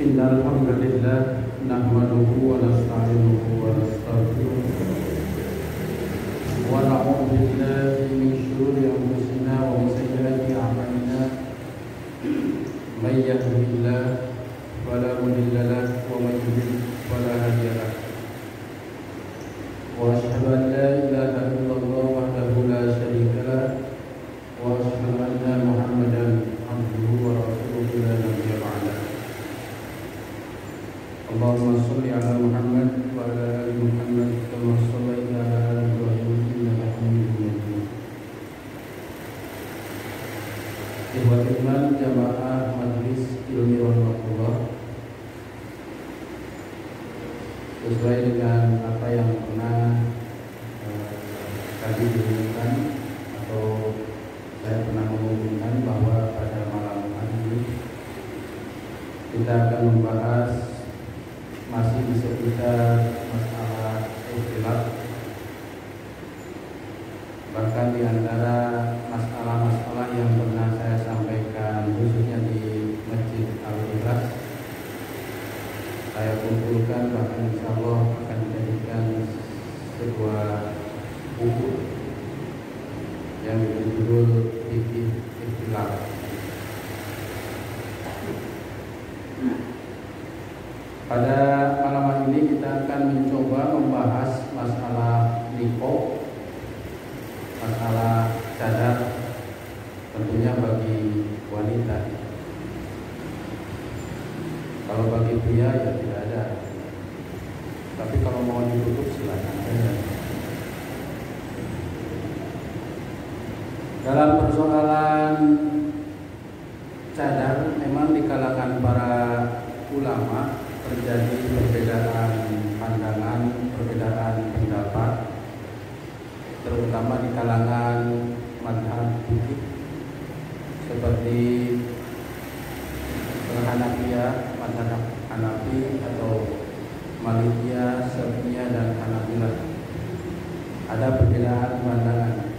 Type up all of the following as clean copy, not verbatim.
Innal hamdalillah nahmaduhu wa nasta'inuhu wa nastaghfiruh wa na'udzu billahi min shururi anfusina wa min sayyiati a'malina may yahdihillahu fala mudilla lahu wa may yudlil fala hadiya lahu wa asyhadu an la ilaha illallah wahdahu la syarika lahu wa asyhadu anna Muhammadan abduhu wa rasuluhu la nabiyya ba'dahu. Allahumma shalli ala Muhammad wa ala ali Muhammad kama shallaita ala ali Ibrahim innaka Hamidum Majid. Ikhwatul iman jamaah Majelis Ilmi Rahmatullah, sesuai dengan apa yang pernah tadi diumumkan atau saya pernah mengumumkan bahwa pada malam hari ini kita akan membahas masih di seputar masalah ikhtilaf, bahkan di antara masalah-masalah yang pernah saya sampaikan khususnya di Masjid Al-Ikhlas, saya kumpulkan bahkan insya Allah akan dijadikan sebuah buku yang berjudul Fikih Ikhtilaf. Pada malam hari ini kita akan mencoba membahas masalah niqab, masalah cadar, tentunya bagi wanita. Kalau bagi pria ya tidak ada. Tapi kalau mau ditutup silakan saja. Dalam persoalan cadar, memang di kalangan para ulama terjadi perbedaan pandangan, perbedaan pendapat, terutama di kalangan mazhab fikih seperti Hanafiyah, mazhab Hanafi atau Malikiyah, Syafi'iyah dan Hanabilah. Ada perbedaan pandangan.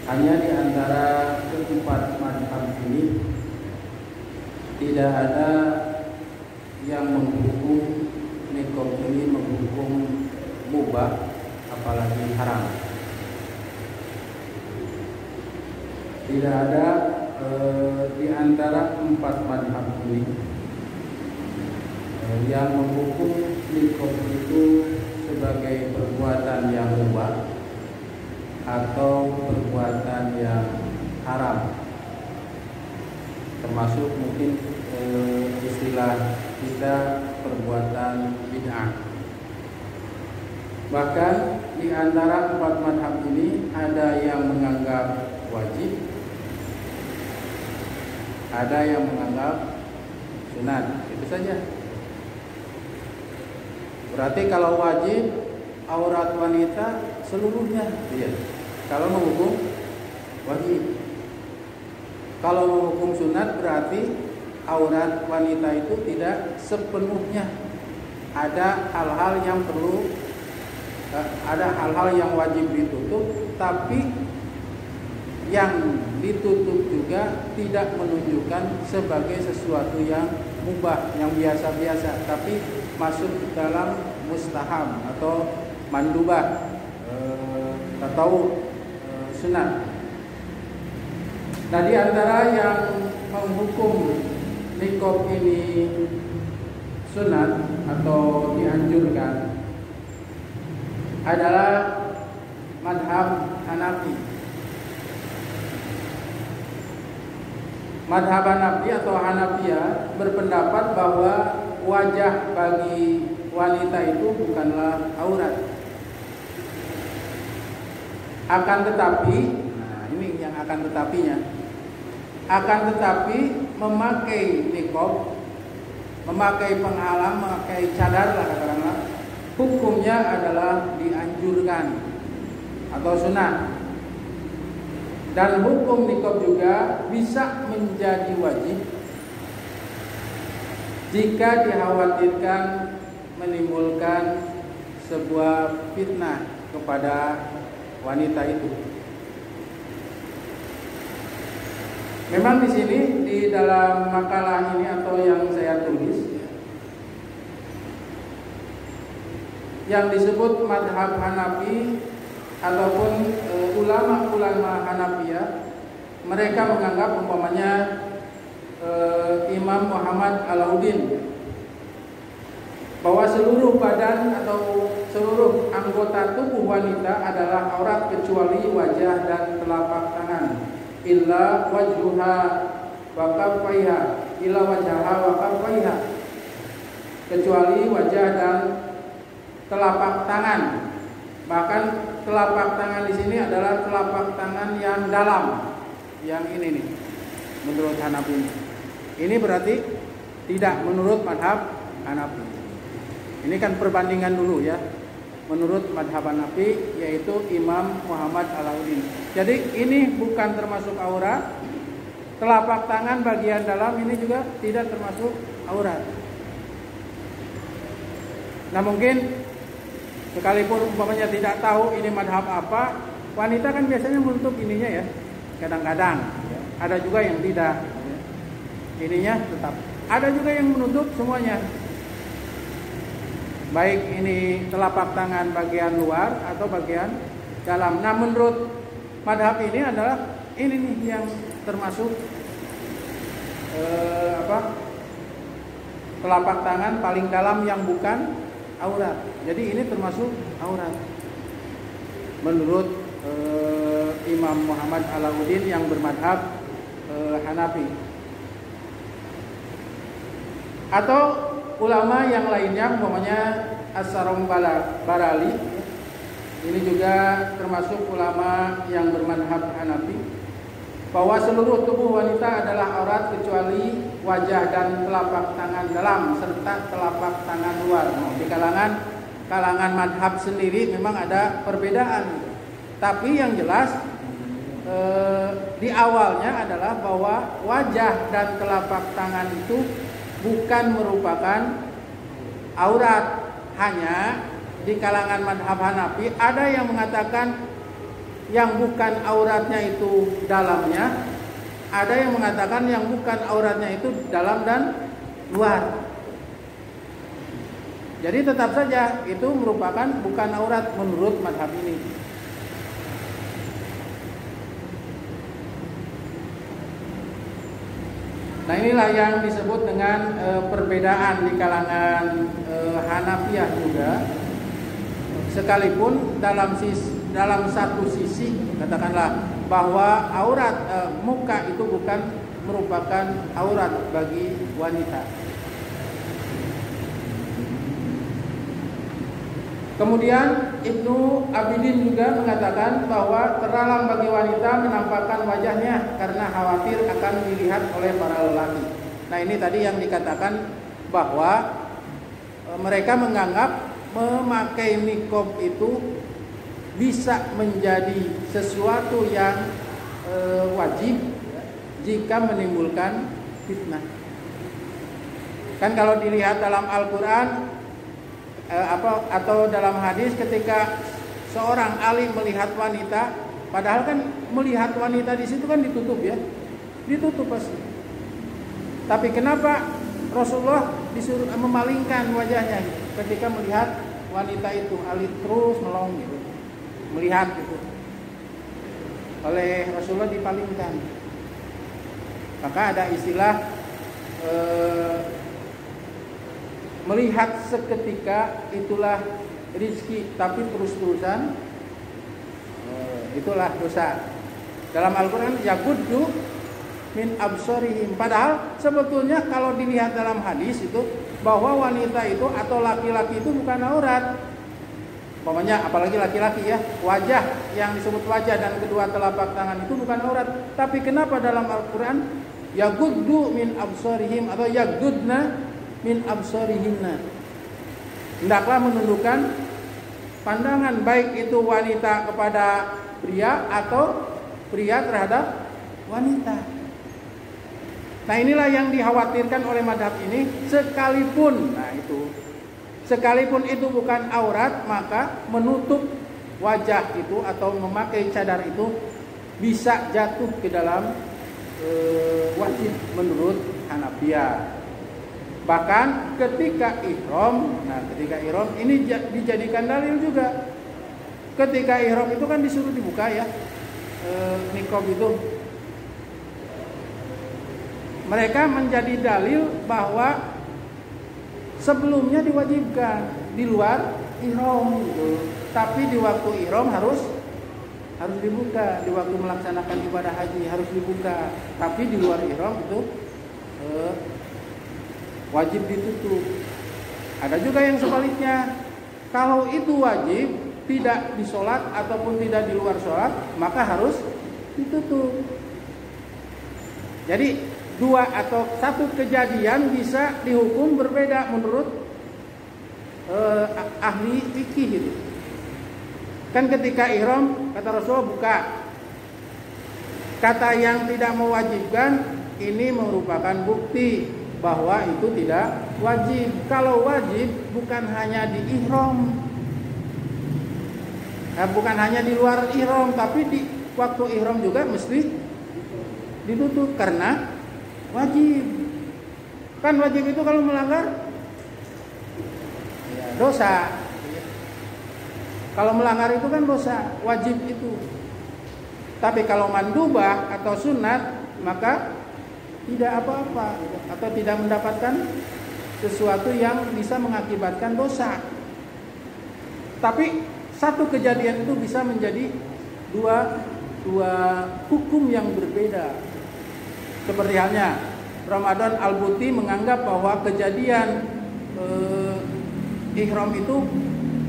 Hanya di antara keempat mazhab ini tidak ada yang menghukum niqab ini menghukum mubah, apalagi haram. Tidak ada di antara empat mazhab ini yang menghukum niqab itu sebagai perbuatan yang mubah atau perbuatan yang haram, termasuk mungkin istilah kita perbuatan bid'ah. Bahkan di antara empat mazhab ini ada yang menganggap wajib, ada yang menganggap sunat. Itu saja. Berarti kalau wajib aurat wanita seluruhnya, iya. Kalau menghukum wajib. Kalau menghukum sunat berarti aurat wanita itu tidak sepenuhnya. Ada hal-hal yang perlu, ada hal-hal yang wajib ditutup, tapi yang ditutup juga tidak menunjukkan sebagai sesuatu yang mubah, yang biasa-biasa, tapi masuk dalam mustahab atau mandubah atau sunat. Nah, di antara yang menghukum niqab ini sunat atau dianjurkan adalah mazhab Hanafi. Mazhab Hanafi atau Hanafiyah berpendapat bahwa wajah bagi wanita itu bukanlah aurat. Akan tetapi, nah ini yang akan tetapinya. Akan tetapi memakai niqab, memakai penghalang, memakai cadar lah katakanlah, hukumnya adalah dianjurkan atau sunat. Dan hukum niqab juga bisa menjadi wajib jika dikhawatirkan menimbulkan sebuah fitnah kepada wanita itu. Memang di sini di dalam makalah ini atau yang saya tulis, yang disebut madhab Hanafi ataupun ulama-ulama Hanafiyah, mereka menganggap umpamanya Imam Muhammad Alauddin bahwa seluruh badan atau seluruh anggota tubuh wanita adalah aurat kecuali wajah dan telapak tangan. Illa wajhuha wa kaffaiha, illa wajhaha wa kaffaiha, kecuali wajah dan telapak tangan. Bahkan telapak tangan di sini adalah telapak tangan yang dalam, yang ini nih, menurut Hanafi. Ini berarti tidak menurut madhab Hanafi. Ini kan perbandingan dulu ya. Menurut madhab Hanafi yaitu Imam Muhammad Alauddin. Jadi ini bukan termasuk aurat. Telapak tangan bagian dalam ini juga tidak termasuk aurat. Nah mungkin sekalipun umpamanya tidak tahu ini madhab apa, wanita kan biasanya menutup ininya ya. Kadang-kadang ya. Ada juga yang tidak ya. Ininya tetap. Ada juga yang menutup semuanya. Baik ini telapak tangan bagian luar atau bagian dalam. Nah menurut madhab ini adalah ini nih yang termasuk telapak tangan paling dalam yang bukan aurat. Jadi ini termasuk aurat menurut Imam Muhammad Alauddin yang bermadhab Hanafi. Atau ulama yang lainnya, umpamanya As-Sarom Barali, ini juga termasuk ulama yang bermadhab Hanafi, bahwa seluruh tubuh wanita adalah aurat kecuali wajah dan telapak tangan dalam serta telapak tangan luar. Nah, di kalangan madhab sendiri memang ada perbedaan, tapi yang jelas di awalnya adalah bahwa wajah dan telapak tangan itu bukan merupakan aurat. Hanya di kalangan madhab Hanafi ada yang mengatakan yang bukan auratnya itu dalamnya, ada yang mengatakan yang bukan auratnya itu dalam dan luar. Jadi tetap saja itu merupakan bukan aurat menurut madhab ini. Nah inilah yang disebut dengan perbedaan di kalangan Hanafiyah juga. Sekalipun dalam satu sisi katakanlah bahwa aurat muka itu bukan merupakan aurat bagi wanita. Kemudian Ibnu Abidin juga mengatakan bahwa terlarang bagi wanita menampakkan wajahnya karena khawatir akan dilihat oleh para lelaki. Nah ini tadi yang dikatakan bahwa mereka menganggap memakai niqab itu bisa menjadi sesuatu yang wajib jika menimbulkan fitnah. Kan kalau dilihat dalam Al-Quran atau dalam hadis, ketika seorang alim melihat wanita, padahal kan melihat wanita di situ kan ditutup ya, ditutup pasti. Tapi kenapa Rasulullah disuruh memalingkan wajahnya ketika melihat wanita itu? Alim terus melong gitu, melihat gitu. Oleh Rasulullah dipalingkan. Maka ada istilah melihat seketika itulah rizki, tapi terus-terusan itulah dosa. Dalam Al-Quran yaguddu min absorihim. Padahal sebetulnya kalau dilihat dalam hadis itu bahwa wanita itu atau laki-laki itu bukan aurat. Pokoknya apalagi laki-laki ya, wajah yang disebut wajah dan kedua telapak tangan itu bukan aurat. Tapi kenapa dalam Al-Quran yaguddu min absorihim atau yagudna min absorihinna, hendaklah menundukkan pandangan baik itu wanita kepada pria atau pria terhadap wanita. Nah inilah yang dikhawatirkan oleh madhab ini. Sekalipun itu bukan aurat, maka menutup wajah itu atau memakai cadar itu bisa jatuh ke dalam wajib menurut Hanafiyah. Bahkan ketika ihram, ketika ihram ini dijadikan dalil juga. Ketika ihram itu kan disuruh dibuka ya, niqab itu. Mereka menjadi dalil bahwa sebelumnya diwajibkan di luar ihram gitu. Tapi di waktu ihram harus dibuka. Di waktu melaksanakan ibadah haji harus dibuka. Tapi di luar ihram itu wajib ditutup. Ada juga yang sebaliknya. Kalau itu wajib, tidak di sholat ataupun tidak di luar sholat, maka harus ditutup. Jadi dua atau satu kejadian bisa dihukum berbeda menurut ahli fikih itu. Kan ketika ihram kata Rasulullah buka. Kata yang tidak mewajibkan ini merupakan bukti bahwa itu tidak wajib. Kalau wajib bukan hanya di ihram, bukan hanya di luar ihram, tapi di waktu ihram juga mesti ditutup karena wajib. Kan wajib itu kalau melanggar ya, dosa. Kalau melanggar itu kan dosa, wajib itu. Tapi kalau mandubah atau sunat maka tidak apa-apa atau tidak mendapatkan sesuatu yang bisa mengakibatkan dosa. Tapi satu kejadian itu bisa menjadi dua hukum yang berbeda. Seperti halnya Ramadan Al-Buti menganggap bahwa kejadian ihram itu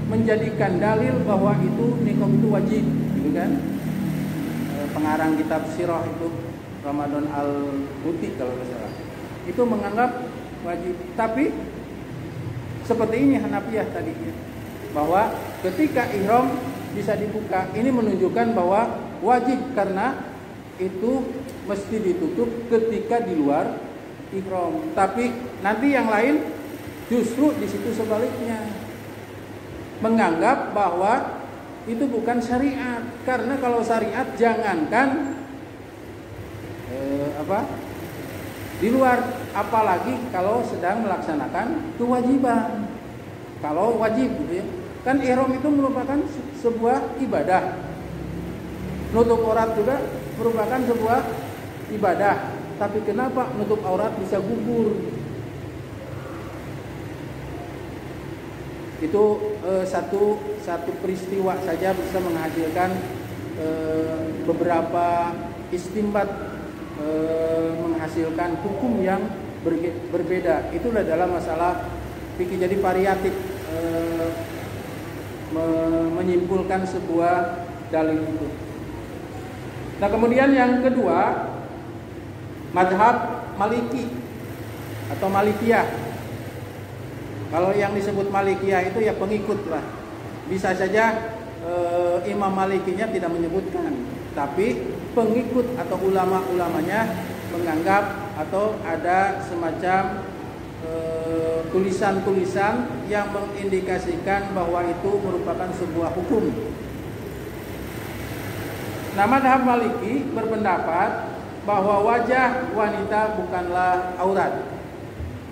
menjadikan dalil bahwa itu niqab itu wajib, gitu kan? Pengarang kitab sirah itu Ramadan Al-Buti kalau tidak salah. Itu menganggap wajib. Tapi seperti ini Hanafiyah tadi, bahwa ketika ihram bisa dibuka, ini menunjukkan bahwa wajib karena itu mesti ditutup ketika di luar ihram. Tapi nanti yang lain justru di situ sebaliknya, menganggap bahwa itu bukan syariat. Karena kalau syariat jangankan di luar, apalagi kalau sedang melaksanakan kewajiban. Kalau wajib gitu ya. Kan ihram itu merupakan sebuah ibadah. Nutup aurat juga merupakan sebuah ibadah. Tapi kenapa nutup aurat bisa gugur? Itu satu peristiwa saja bisa menghasilkan beberapa istimbat, menghasilkan hukum yang berbeda. Itulah dalam masalah fikih. Jadi variatif, menyimpulkan sebuah dalil itu. Nah, kemudian yang kedua, mazhab Maliki atau Malikiyah. Kalau yang disebut Malikiyah itu ya pengikut lah. Bisa saja Imam Malikinya tidak menyebutkan, tapi pengikut atau ulama-ulamanya menganggap atau ada semacam tulisan-tulisan yang mengindikasikan bahwa itu merupakan sebuah hukum. Nah, mazhab Maliki berpendapat bahwa wajah wanita bukanlah aurat.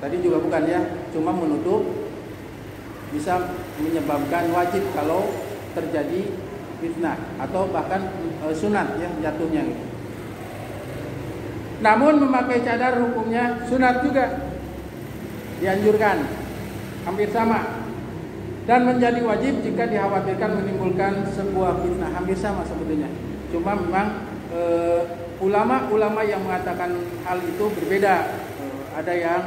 Tadi juga bukan ya, cuma menutup, bisa menyebabkan wajib kalau terjadi fitnah atau bahkan sunat ya jatuhnya gitu. Namun memakai cadar hukumnya sunat juga, dianjurkan, hampir sama, dan menjadi wajib jika dikhawatirkan menimbulkan sebuah fitnah, hampir sama sebetulnya. Cuma memang ulama-ulama yang mengatakan hal itu berbeda. Ada yang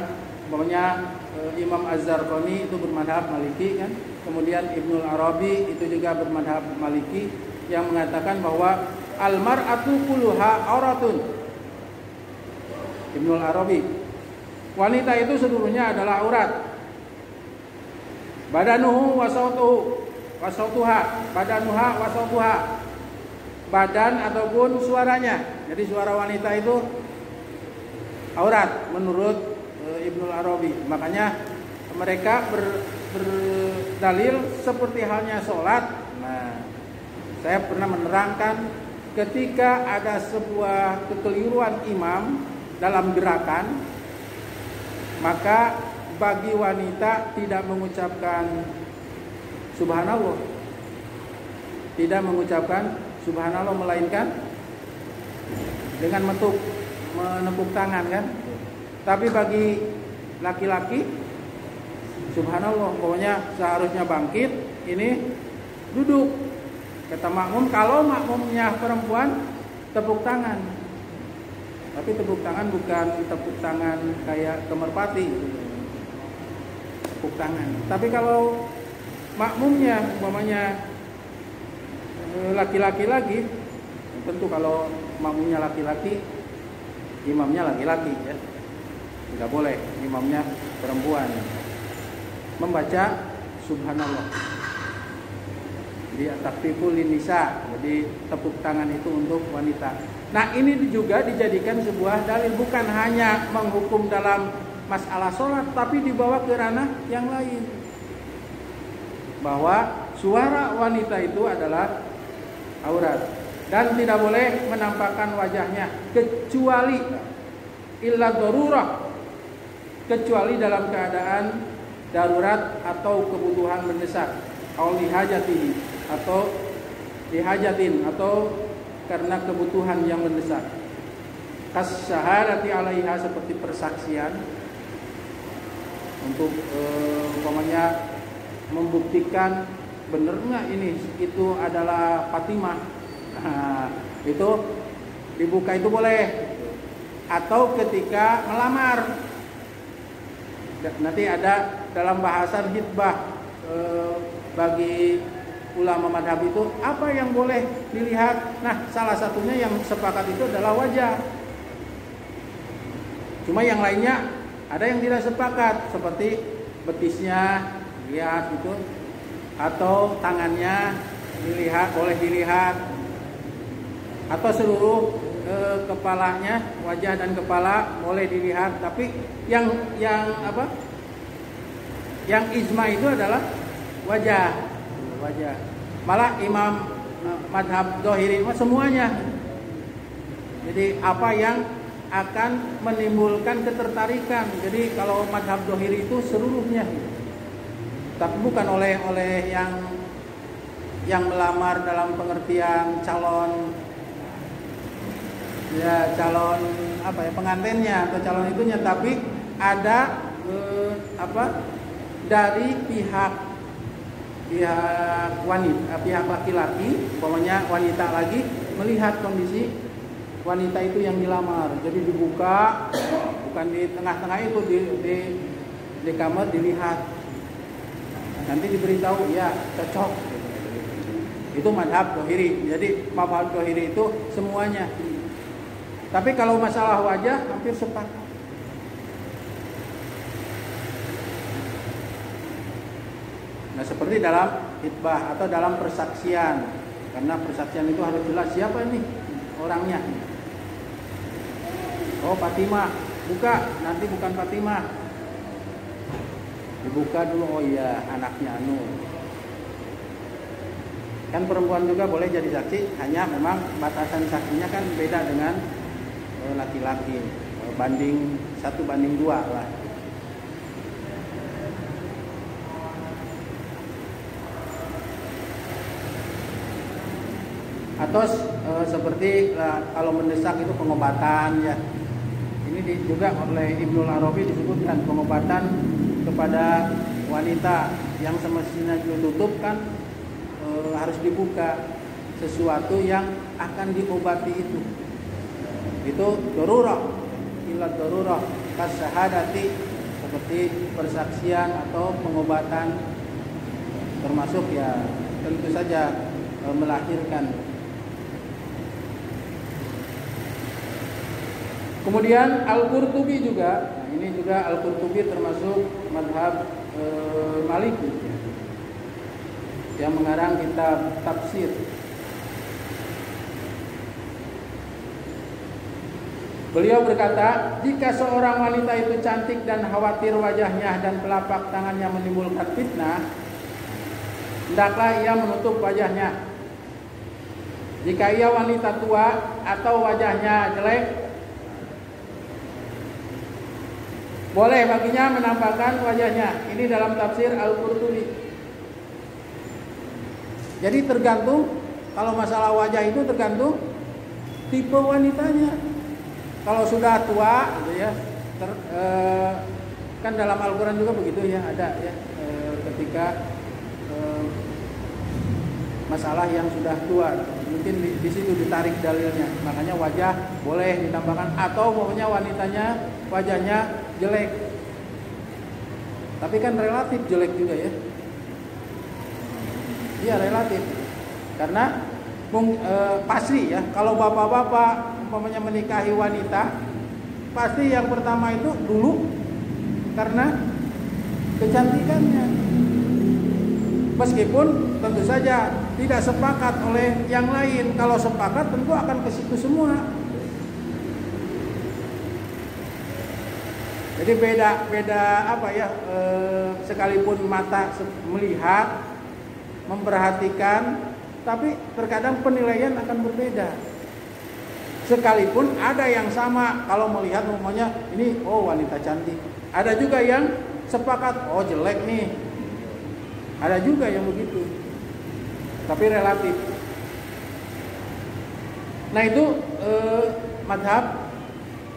umpamanya Imam Az-Zarqani itu bermadhab Maliki kan, kemudian Ibnul Arabi itu juga bermadhab Maliki yang mengatakan bahwa al-mar'atu kulluha auratun. Ibnul Arabi, wanita itu seluruhnya adalah aurat. Badanuhu wa sautuha, badanuha wa sautuha. Badan ataupun suaranya. Jadi suara wanita itu aurat menurut Ibnul Arabi. Makanya mereka berdalil seperti halnya sholat. Nah, saya pernah menerangkan ketika ada sebuah kekeliruan imam dalam gerakan, maka bagi wanita tidak mengucapkan subhanallah, tidak mengucapkan subhanallah, melainkan dengan menepuk tangan kan. Tapi bagi laki-laki subhanallah, pokoknya seharusnya bangkit, ini duduk. Kata makmum, kalau makmumnya perempuan tepuk tangan. Tapi tepuk tangan bukan tepuk tangan kayak ke merpati, tepuk tangan. Tapi kalau makmumnya umpamanya laki-laki lagi, tentu kalau makmumnya laki-laki, imamnya laki-laki ya, tidak boleh imamnya perempuan membaca subhanallah. Jadi takfiful linisa, jadi tepuk tangan itu untuk wanita. Nah, ini juga dijadikan sebuah dalil, bukan hanya menghukum dalam masalah sholat, tapi dibawa ke ranah yang lain, bahwa suara wanita itu adalah aurat dan tidak boleh menampakkan wajahnya kecuali illa darurah, kecuali dalam keadaan darurat atau kebutuhan mendesak, au lihajatihi, atau lihajatin, atau karena kebutuhan yang mendesak. Kas syahadati alaiha, seperti persaksian untuk umpamanya membuktikan benar nggak ini itu adalah Fatimah. Nah, itu dibuka, itu boleh. Atau ketika melamar, nanti ada dalam bahasan hitbah bagi ulama madhab itu apa yang boleh dilihat. Nah, salah satunya yang sepakat itu adalah wajah. Cuma yang lainnya ada yang tidak sepakat, seperti betisnya lihat itu, atau tangannya dilihat, boleh dilihat, atau seluruh kepalanya, wajah dan kepala boleh dilihat. Tapi yang ijma itu adalah wajah. Malah imam madhab Dzahiri semuanya. Jadi apa yang akan menimbulkan ketertarikan. Jadi kalau madhab Dzahiri itu seluruhnya, tapi bukan oleh yang melamar dalam pengertian calon pengantinnya atau calon itunya, tapi ada dari pihak wanita, pihak laki-laki, umpamanya wanita lagi melihat kondisi wanita itu yang dilamar, jadi dibuka, bukan di tengah-tengah itu, di kamar dilihat, nanti diberitahu ya cocok. Itu madhab Dzahiri. Jadi madhab Dzahiri itu semuanya. Tapi kalau masalah wajah hampir sepakat. Nah, seperti dalam hitbah atau dalam persaksian, karena persaksian itu harus jelas siapa ini orangnya. Oh, Fatimah, buka, nanti bukan Fatimah, dibuka dulu, oh iya anaknya Anu. Kan perempuan juga boleh jadi saksi, hanya memang batasan saksinya kan beda dengan laki-laki, banding 1:2 lah. Atau seperti kalau mendesak itu pengobatan ya. Ini juga oleh Ibnul Arabi disebutkan, pengobatan kepada wanita yang semestinya ditutup kan harus dibuka sesuatu yang akan diobati itu darurah, illa darurah kas syahadati, seperti persaksian atau pengobatan, termasuk ya tentu saja melahirkan. Kemudian Al-Qurtubi juga, nah ini juga Al-Qurtubi termasuk madhab Maliki yang mengarang kitab tafsir. Beliau berkata, jika seorang wanita itu cantik dan khawatir wajahnya dan telapak tangannya menimbulkan fitnah, hendaklah ia menutup wajahnya. Jika ia wanita tua atau wajahnya jelek, boleh baginya menampakkan wajahnya. Ini dalam tafsir Al-Qurtubi. Jadi tergantung, kalau masalah wajah itu tergantung tipe wanitanya. Kalau sudah tua gitu ya, kan dalam Al-Quran juga begitu ya, ada ya, ketika masalah yang sudah tua, mungkin di situ ditarik dalilnya. Makanya wajah boleh ditambahkan, atau pokoknya wanitanya wajahnya jelek. Tapi kan relatif jelek juga ya. Iya relatif. Karena pasti ya, kalau bapak-bapak umpamanya menikahi wanita, pasti yang pertama itu dulu karena kecantikannya. Meskipun tentu saja tidak sepakat oleh yang lain. Kalau sepakat tentu akan ke situ semua. Jadi beda apa ya, sekalipun mata melihat, memperhatikan, tapi terkadang penilaian akan berbeda. Sekalipun ada yang sama, kalau melihat umumnya ini oh wanita cantik. Ada juga yang sepakat oh jelek nih. Ada juga yang begitu. Tapi relatif. Nah itu madhab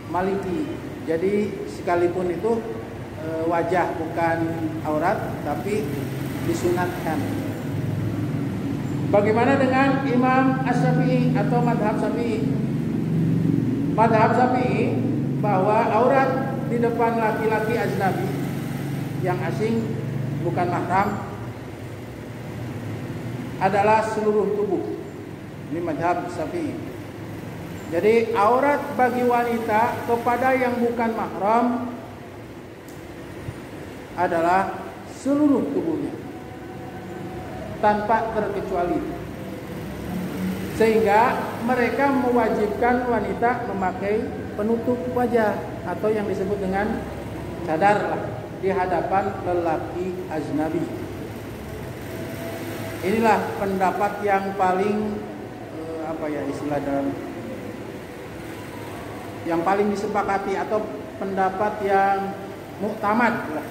Maliki. Jadi sekalipun itu wajah bukan aurat, tapi disunatkan. Bagaimana dengan Imam Asy-Syafi'i atau madhab Syafi'i? Madhab Syafi'i bahwa aurat di depan laki-laki ajnabi yang asing bukan mahram adalah seluruh tubuh. Ini madhab Syafi'i. Jadi aurat bagi wanita kepada yang bukan mahram adalah seluruh tubuhnya tanpa terkecuali. Sehingga mereka mewajibkan wanita memakai penutup wajah atau yang disebut dengan cadar lah di hadapan lelaki ajnabi. Inilah pendapat yang paling apa ya istilah dalam yang paling disepakati atau pendapat yang muktamad lah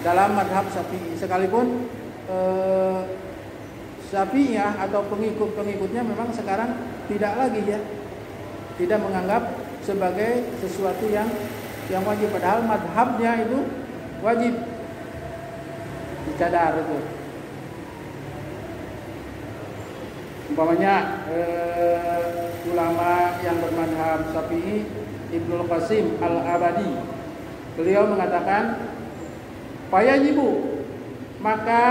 dalam madhab Syafi'i. Sekalipun Syafi'iyah atau pengikut-pengikutnya memang sekarang tidak lagi ya, tidak menganggap sebagai sesuatu yang wajib, padahal madhabnya itu wajib dicadar itu. Umpamanya ulama yang bermadhab Syafi'i, Ibnul Qasim Al-Abadi, beliau mengatakan fayajibu, maka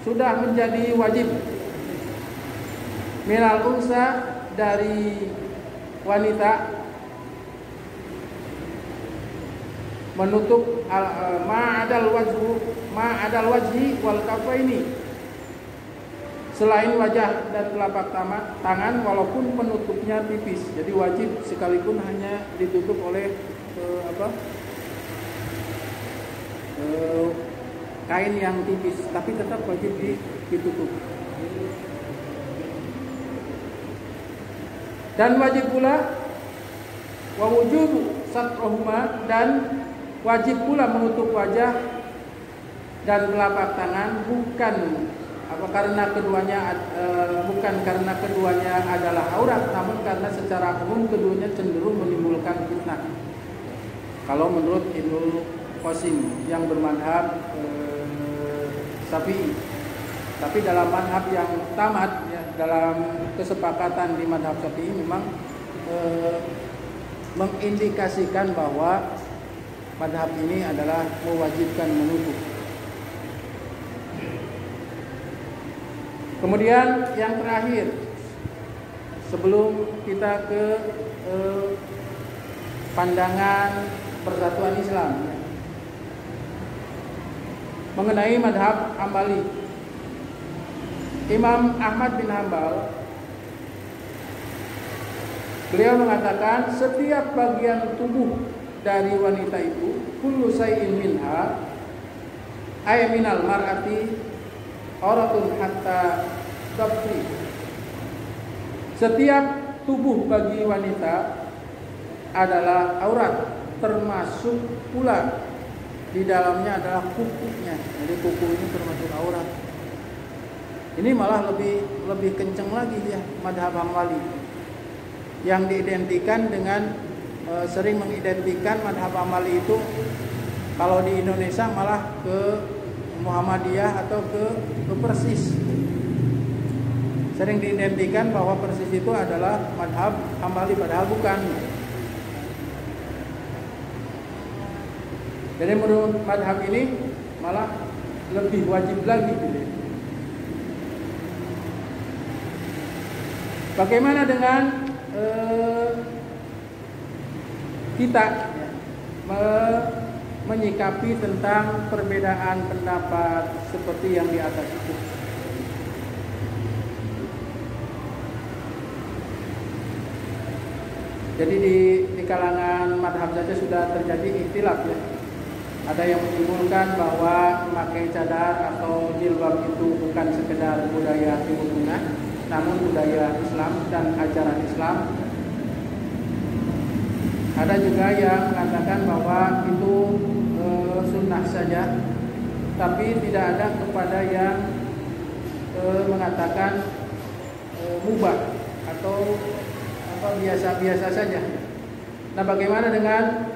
sudah menjadi wajib minal unsa, dari wanita, menutup ma'adal wajhi wal kafaini, selain wajah dan telapak tangan, walaupun penutupnya tipis. Jadi wajib sekalipun hanya ditutup oleh kain yang tipis, tapi tetap wajib ditutup. Dan wajib pula wa wujubu satrahuma, dan wajib pula menutup wajah dan telapak tangan karena keduanya adalah aurat, namun karena secara umum keduanya cenderung menimbulkan fitnah. Kalau menurut Ibnu Qasim yang bermadhab Syafi'i. Tapi dalam madhab yang tamat ya, dalam kesepakatan di madhab Syafi'i memang mengindikasikan bahwa madhab ini adalah mewajibkan menutup. Kemudian yang terakhir, sebelum kita ke pandangan Persatuan Islam mengenai madhab Hambali, Imam Ahmad bin Hambal, beliau mengatakan setiap bagian tubuh dari wanita itu kullu shay'in minha ay minal mar'ati auratun hatta tabri, Setiap tubuh bagi wanita adalah aurat, termasuk pula di dalamnya adalah kukunya. Jadi kuku ini termasuk aurat. Ini malah lebih kenceng lagi ya madhab Hambali, yang diidentikan dengan sering mengidentikan madhab Hambali itu kalau di Indonesia malah ke Muhammadiyah atau ke Persis. Sering diidentikan bahwa Persis itu adalah madhab Hambali, padahal bukan. Jadi menurut madhab ini malah lebih wajib lagi. Bagaimana dengan kita menyikapi tentang perbedaan pendapat seperti yang di atas itu? Jadi di kalangan madhab saja sudah terjadi ikhtilaf ya. Ada yang menyimpulkan bahwa memakai cadar atau jilbab itu bukan sekedar budaya Timur Tengah, namun budaya Islam dan ajaran Islam. Ada juga yang mengatakan bahwa itu sunnah saja, tapi tidak ada kepada yang mengatakan mubah atau biasa-biasa saja. Nah, bagaimana dengan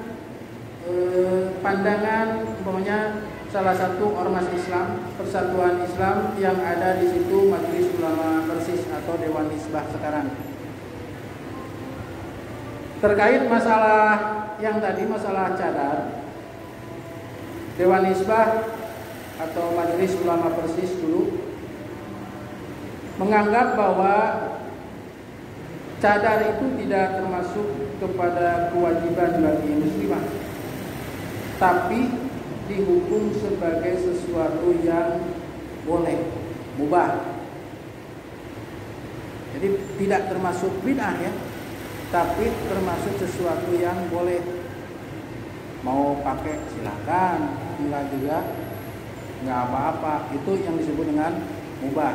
pandangan umpamanya salah satu ormas Islam, Persatuan Islam yang ada di situ Majelis Ulama Persis atau Dewan Hizbah sekarang, terkait masalah yang tadi, masalah cadar? Dewan Hizbah atau Majelis Ulama Persis dulu menganggap bahwa cadar itu tidak termasuk kepada kewajiban bagi muslimah, tapi dihukum sebagai sesuatu yang boleh, mubah. Jadi tidak termasuk bid'ah ya, tapi termasuk sesuatu yang boleh. Mau pakai silakan, enggak juga enggak apa-apa. Itu yang disebut dengan mubah.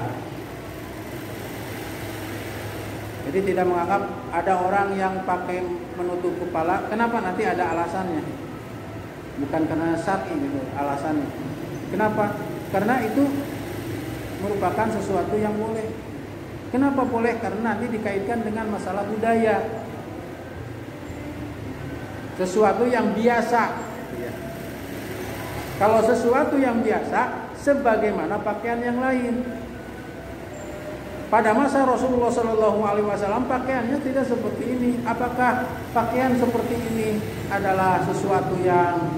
Jadi tidak menganggap ada orang yang pakai menutup kepala, kenapa, nanti ada alasannya. Bukan karena syar'i gitu alasannya. Kenapa? Karena itu merupakan sesuatu yang boleh. Kenapa boleh? Karena nanti dikaitkan dengan masalah budaya. Sesuatu yang biasa. Kalau sesuatu yang biasa, sebagaimana pakaian yang lain. Pada masa Rasulullah SAW pakaiannya tidak seperti ini. Apakah pakaian seperti ini adalah sesuatu yang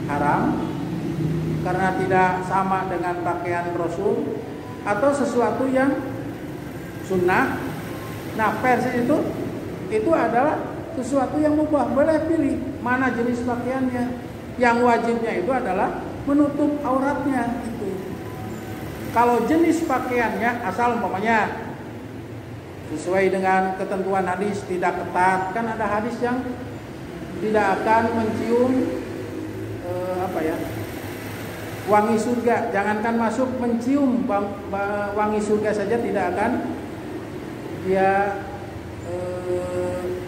haram karena tidak sama dengan pakaian Rasul, atau sesuatu yang sunnah? Nah, Persis itu adalah sesuatu yang mubah. Boleh pilih mana jenis pakaiannya. Yang wajibnya itu adalah menutup auratnya itu. Kalau jenis pakaiannya asal umpamanya sesuai dengan ketentuan hadis, tidak ketat, kan ada hadis yang tidak akan mencium wangi surga. Jangankan masuk, mencium wangi surga saja tidak akan dia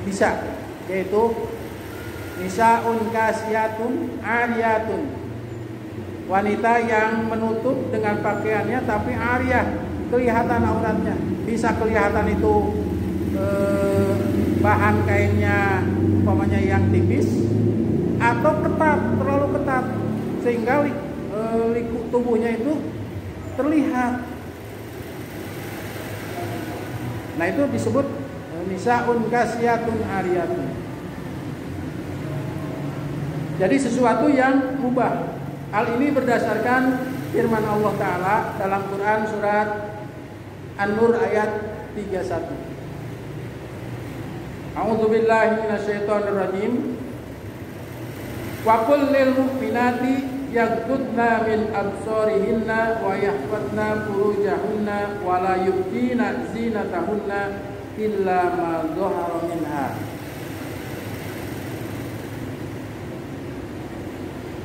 bisa, yaitu nisaun kasiyatun ariyatun, wanita yang menutup dengan pakaiannya tapi ariyah, kelihatan auratnya. Bisa kelihatan itu bahan kainnya umpamanya yang tipis atau ketat, terlalu ketat sehingga liku tubuhnya itu terlihat. Nah, itu disebut nisaun kasiyatun ariyatun. Jadi sesuatu yang mubah. Hal ini berdasarkan firman Allah Ta'ala dalam Quran surat An-Nur ayat 31. A'udzubillahi minasyaitonirrajim. Wa qul lil mu'minati yaghdudna min absarihinna wa yahfazna furujahunna wa la yubdina zinatahunna illa ma dhahara minha.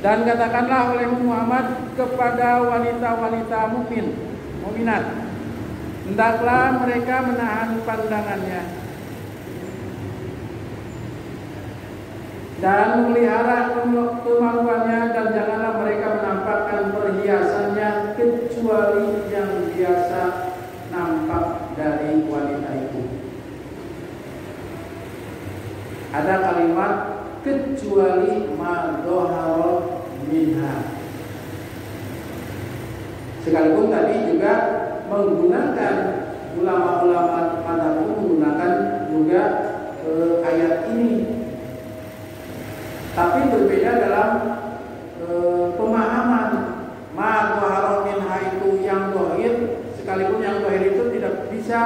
Dan katakanlah oleh Muhammad kepada wanita-wanita mukminat, hendaklah mereka menahan pandangannya dan memelihara kemaluannya, dan janganlah mereka menampakkan perhiasannya kecuali yang biasa nampak dari wanita itu. Ada kalimat kecuali ma dhahara minha. Sekalipun tadi juga menggunakan ulama-ulama madhab menggunakan juga ayat ini, tapi berbeda dalam pemahaman. Ma dhahara minha itu yang dhahir, sekalipun yang dhahir itu tidak bisa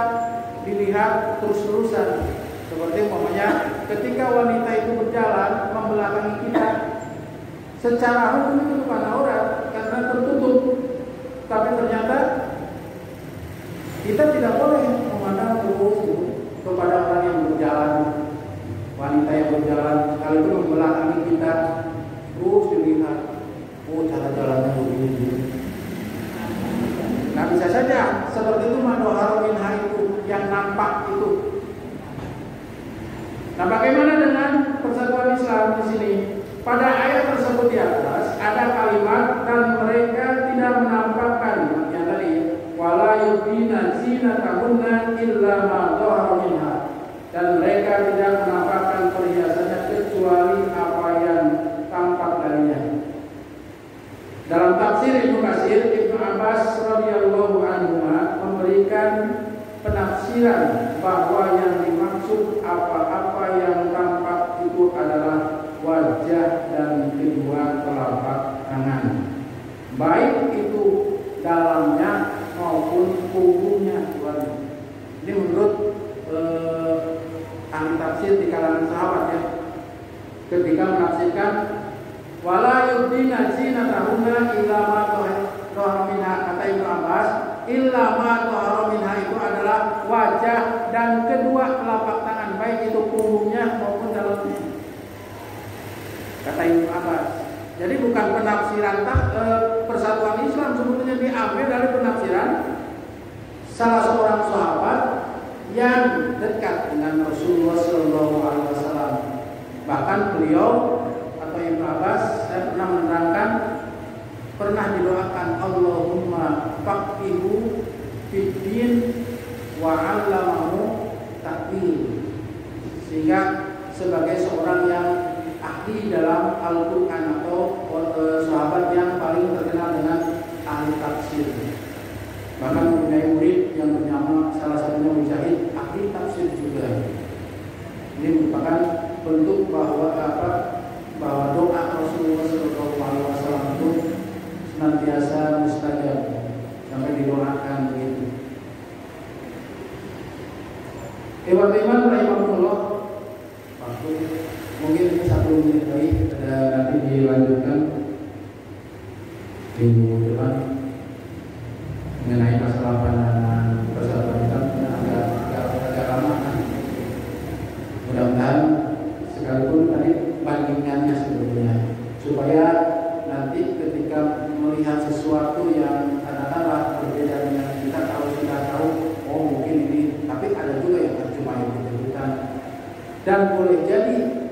dilihat terus-terusan. Seperti umpamanya ketika wanita itu berjalan membelakangi kita, secara hukum itu bukan aurat karena tertutup, tapi ternyata kita tidak boleh memandang terus kepada orang yang berjalan, wanita yang berjalan, sekalipun membelakangi kita, terus dilihat, oh cara jalannya begini. Nah bisa saja seperti itu madhahara minha itu yang nampak itu. Nah, bagaimana dengan persatuan Islam di sini? Pada ayat tersebut di atas ada kalimat dan mereka tidak menampakkan yang tadi wala yubina zinatahunna illa ma dhahara minha, dan mereka tidak menampakkan perhiasannya kecuali apa yang tampak darinya. Dalam tafsir Ibnu Katsir, Ibnu Abbas radhiyallahu anhu memberikan penafsiran bahwa yang dimaksud apa-apa yang tampak itu adalah wajah dan kedua telapak tangan, baik itu dalamnya maupun punggungnya. Ini menurut ahli tafsir di kalangan sahabat ya, ketika menafsirkan wala yubdina zinatahunna illa ma dhahara minha, kata Ibnu Abbas, illa ma dhahara minha itu adalah wajah dan kedua telapak tangan, baik itu punggungnya maupun dalamnya, kata Ibnu Abbas. Jadi bukan penafsiran persatuan Islam, sebetulnya diambil dari penafsiran salah seorang sahabat yang dekat dengan Rasulullah SAW. Bahkan beliau atau Ibnu Abbas, saya pernah menerangkan, pernah didoakan Allahumma faqihu fiddin wa 'allamahu ta'wil, sehingga sebagai seorang yang ahli dalam Al-Quran atau sahabat yang paling terkenal dengan ahli tafsir. Bahkan mempunyai murid yang bernama salah satunya Mujahid, ahli tafsir juga. Ini merupakan bentuk bahwa doa Rasulullah SAW itu senantiasa mustajab, sampai didoakan begitu. Iman rahimahullah. Mungkin 1 menit lagi ada, nanti dilanjutkan minggu depan mengenai masalah pandangan persatuan Islam. Agak lama kan. Mudah-mudahan sekalipun tadi bandingannya sebetulnya, supaya nanti ketika melihat sesuatu yang katakanlah berbeda dengan kita, kalau sudah tahu oh mungkin ini, tapi ada juga yang terjemah yang disebutkan, dan boleh jadi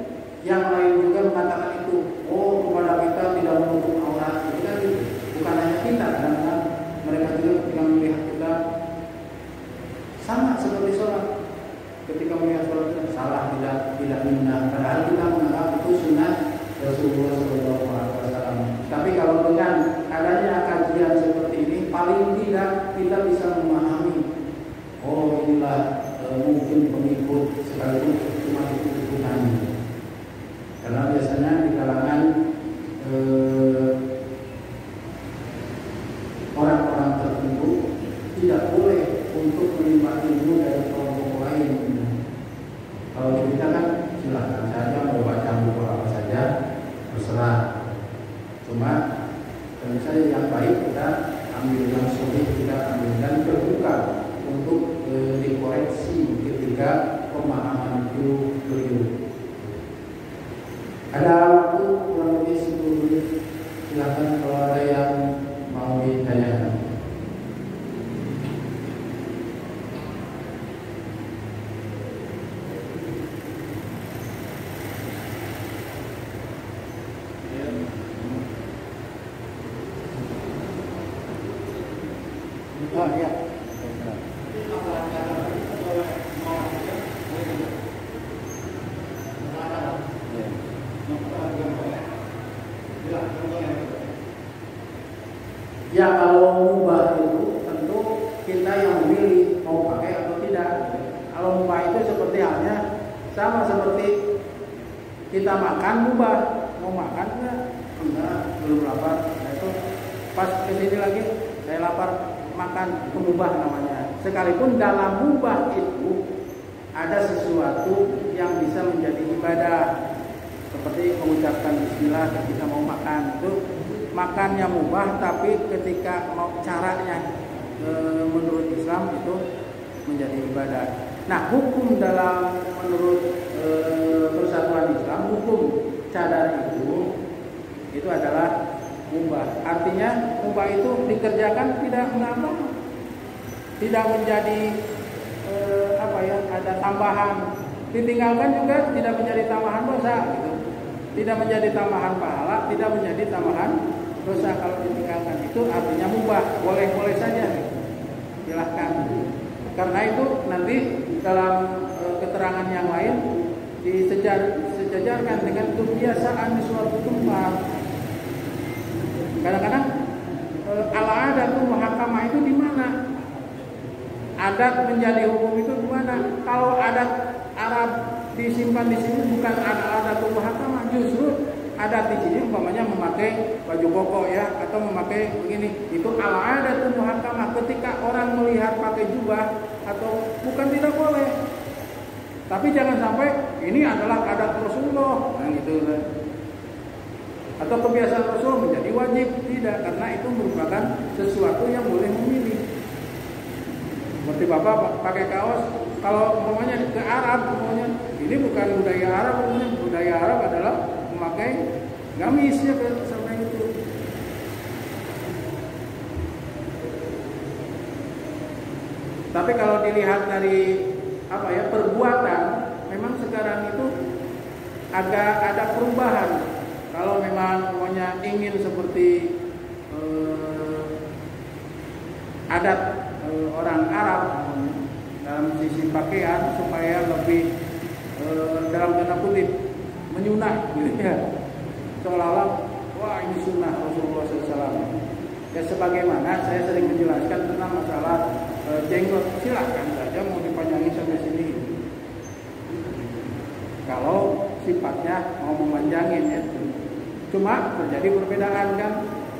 yang lain juga mengatakan itu, oh kepada kita tidak menutup aurat. Itu kan bukan hanya kita, karena mereka juga ketika melihat kita sama seperti sholat, ketika melihat sholat kita salah, tidak minna, padahal kita menganggap itu sunnah Rasulullah SAW. Tapi kalau dengan adanya kajian seperti ini, paling tidak kita bisa memahami, oh inilah mungkin pengikut sekalipun cuma ikut-ikutan. Karena biasanya di kalangan orang-orang tertentu tidak boleh untuk menimba ilmu dari kelompok lain. Kalau kita kan silakan saja mau baca buku apa saja, terserah. Cuma tentu saja yang baik kita ambil, yang sulit kita ambil, dan terbuka untuk dikoreksi ketika pemahaman itu keliru. Ada waktu kurang lebih 10 menit, silakan kalau ada yang mau ditanyakan. Oh iya. Ya kalau mubah itu tentu kita yang memilih mau pakai atau tidak. Kalau mubah itu seperti halnya sama seperti kita makan mubah, mau makan enggak belum lapar. Nah, itu pas kesini lagi saya lapar, makan itu mubah namanya. Sekalipun dalam mubah itu ada sesuatu yang bisa menjadi ibadah, seperti mengucapkan bismillah ketika mau makan, itu makannya mubah, tapi ketika mau caranya menurut Islam itu menjadi ibadah. Nah, hukum dalam menurut persatuan Islam, hukum cadar itu adalah mubah. Artinya mubah itu dikerjakan tidak mengapa, tidak menjadi ada tambahan. Ditinggalkan juga tidak menjadi tambahan dosa, gitu. Tidak menjadi tambahan pahala, tidak menjadi tambahan dosa. Kalau ditinggalkan itu artinya mubah, boleh-boleh saja, silahkan. Karena itu nanti dalam keterangan yang lain disejajarkan dengan kebiasaan di suatu tempat. Kadang-kadang al-adat muhakamah itu di mana? Adat menjadi hukum itu di mana? Kalau adat Arab disimpan di sini bukan adat muhakamah, justru adat di sini umpamanya memakai baju koko ya, atau memakai begini, itu al-adat muhakamah. Ketika orang melihat pakai jubah atau bukan tidak boleh. Tapi jangan sampai ini adalah adat Rasulullah, nah gitu lah. Atau kebiasaan Rasul menjadi wajib, tidak, karena itu merupakan sesuatu yang boleh memilih. Seperti Bapak pakai kaos, kalau umpamanya ke Arab, umpamanya ini bukan budaya Arab, umpamanya budaya Arab adalah memakai gamis ya sampai itu. Tapi kalau dilihat dari perbuatan, memang sekarang itu agak ada perubahan. Kalau memang semuanya ingin seperti adat orang Arab dalam sisi pakaian supaya lebih dalam tanda kutip menyunah, gitu ya, seolah-olah wah ini sunnah Rasulullah SAW. Ya sebagaimana saya sering menjelaskan tentang masalah jenggot, silahkan saja mau dipanjangin sampai sini. Kalau sifatnya mau memanjangin ya. Cuma terjadi perbedaan kan,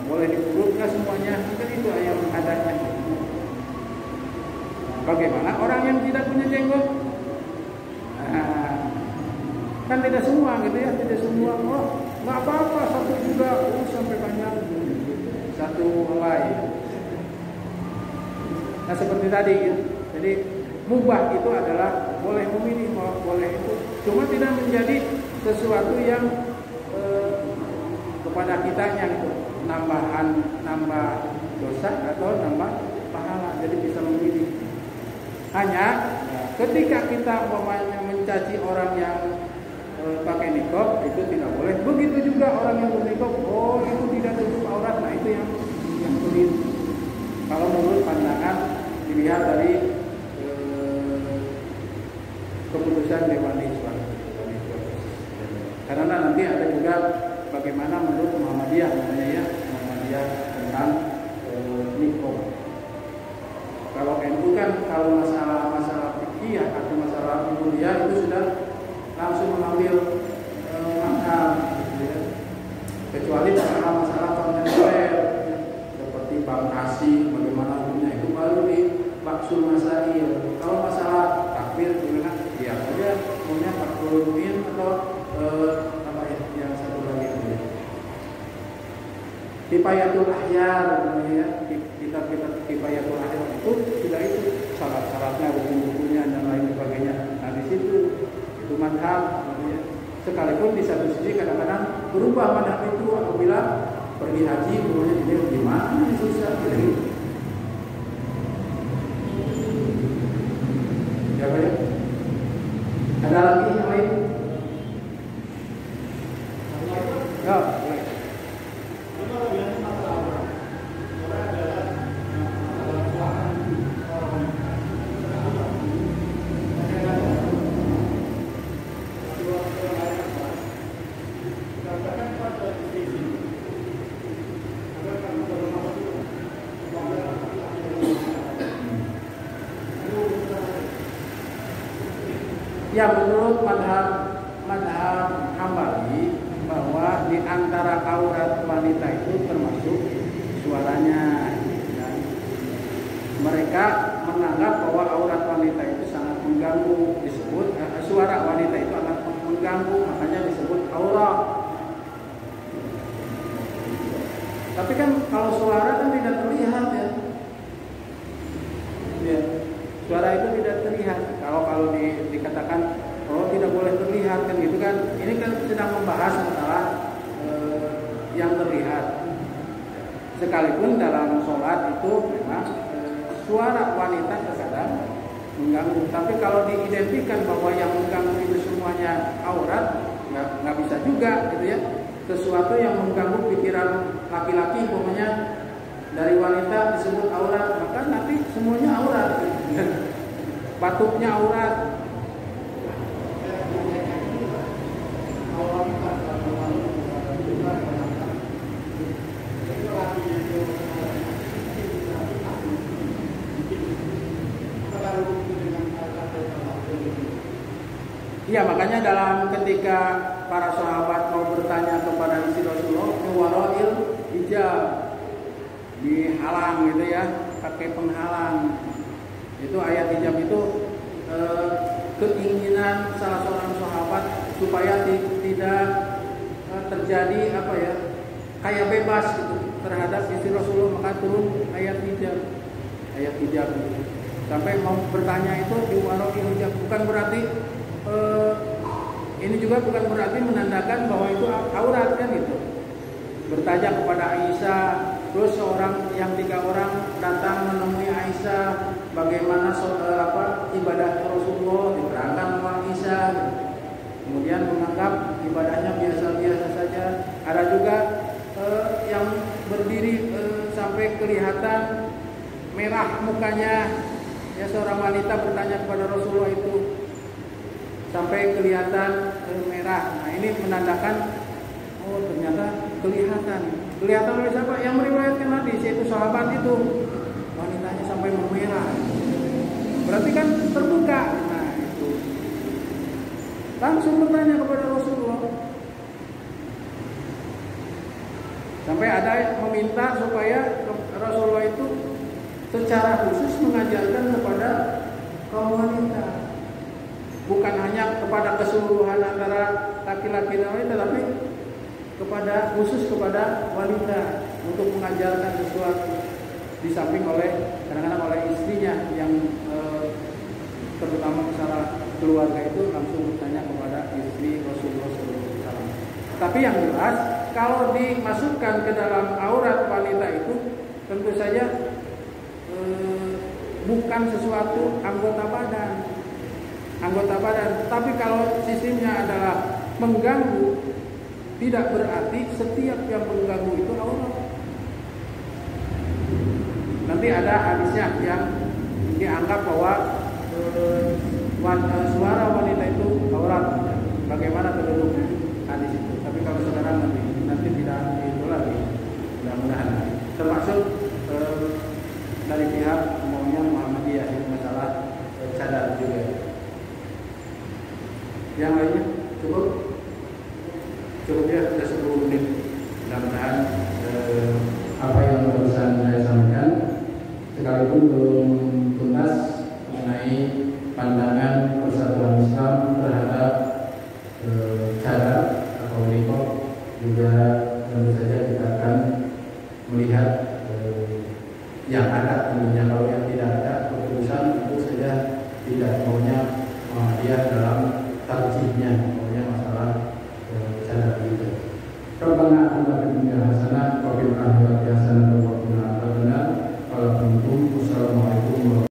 boleh diurut nggak semuanya, kan itu yang adanya. Bagaimana orang yang tidak punya jenggot? Nah, kan tidak semua gitu ya, tidak semua. Oh, nggak apa-apa, satu juga, sampai panjang, satu helai. Nah seperti tadi, ya. Jadi mubah itu adalah boleh memilih, boleh itu, cuma tidak menjadi sesuatu yang kepada kitanya itu nambah dosa atau nambah pahala. Jadi bisa memilih. Hanya ketika kita mencaci orang yang pakai niqab itu tidak boleh. Begitu juga orang yang berniqab, oh itu tidak tutup aurat. Nah itu yang sulit. Kalau menurut pandangan dilihat dari keputusan Dewan Islam. Karena nanti ada juga bagaimana menurut Muhammadiyah namanya ya, Muhammadiyah tentang niqab. Kalau NU kan kalau masalah fikih atau masalah kuliah itu sudah langsung mengambil makna, gitu ya. Kecuali masalah kontemporer seperti bab kasih bagaimana hukumnya itu baru di baksul masail. Kalau masalah takbir gimana? Biar saja punya fakul atau yang satu lagi itu. Kifayatul Ahyar ya, kitab-kitab Kifayatul Ahyar itu sudah itu syarat-syaratnya, hukum-hukumnya dan lain sebagainya. Nah di situ itu madhab ya. Sekalipun di satu sisi kadang-kadang berubah madhab itu apabila pergi haji, kemudian dia gimana susah gitu. Ya, ya. Ada lagi yang lain? Ya, boleh. Ya, menurut madhab Hambali bahwa di antara aurat wanita itu termasuk suaranya. Ya. Mereka menganggap bahwa aurat wanita itu sangat mengganggu, disebut suara wanita itu sangat mengganggu, makanya disebut aurat. Tapi kan kalau suara kan tidak terlihat ya. Ya, suara itu tidak terlihat. Kalau dikatakan tidak boleh terlihat kan gitu kan. Ini kan sedang membahas masalah yang terlihat. Sekalipun dalam sholat itu memang suara wanita terkadang mengganggu. Tapi kalau diidentikan bahwa yang mengganggu itu semuanya aurat, nggak bisa juga gitu ya. Sesuatu yang mengganggu pikiran laki-laki, pokoknya dari wanita disebut aurat, maka nanti semuanya aurat. Batuknya aurat. Iya, makanya dalam ketika para sahabat mau bertanya kepada istri Rasulullah, warail hijab, dihalang gitu ya, pakai penghalang. Itu ayat hijab itu keinginan salah seorang sahabat supaya tidak terjadi kayak bebas gitu terhadap istri Rasulullah, maka turun ayat hijab itu. Sampai mau bertanya itu di warail hijab, bukan berarti ini juga bukan berarti menandakan bahwa itu aurat kan gitu. Bertanya kepada Aisyah, terus tiga orang datang menemui Aisyah, bagaimana ibadah Rasulullah, diterangkan oleh Aisyah. Kemudian menganggap ibadahnya biasa-biasa saja. Ada juga yang berdiri sampai kelihatan merah mukanya. Ya, seorang wanita bertanya kepada Rasulullah itu sampai kelihatan merah. Nah, ini menandakan ternyata kelihatan oleh siapa? Yang meriwayatkan hadis, yaitu sahabat itu. Wanitanya sampai memerah. Berarti kan terbuka. Nah, itu. Langsung bertanya kepada Rasulullah. Sampai ada yang meminta supaya Rasulullah itu secara khusus mengajarkan kepada kaum wanita. Bukan hanya kepada keseluruhan antara laki-laki dan wanita, tapi khusus kepada wanita untuk mengajarkan sesuatu. Di samping kadang-kadang oleh istrinya yang terutama masalah keluarga itu langsung bertanya kepada istri Rasulullah SAW. Tapi yang jelas kalau dimasukkan ke dalam aurat wanita itu tentu saja bukan sesuatu anggota badan. Tapi kalau sistemnya adalah mengganggu, tidak berarti setiap yang mengganggu itu aurat. Nanti ada hadisnya yang dianggap bahwa suara wanita itu aurat. Bagaimana penduduk hadis itu? Tapi kalau sekarang nanti tidak itu lagi, mudah-mudahan. Termasuk dari pihak umumnya Muhammadiyah masalah cadar juga. Yang lainnya cukup ya, sudah 10 menit. Mudah-mudahan apa yang barusan saya sampaikan sekalipun belum tuntas mengenai pandangan persatuan Islam terhadap cadar atau niqab, juga tentu saja kita akan melihat yang ada tentunya. Kalau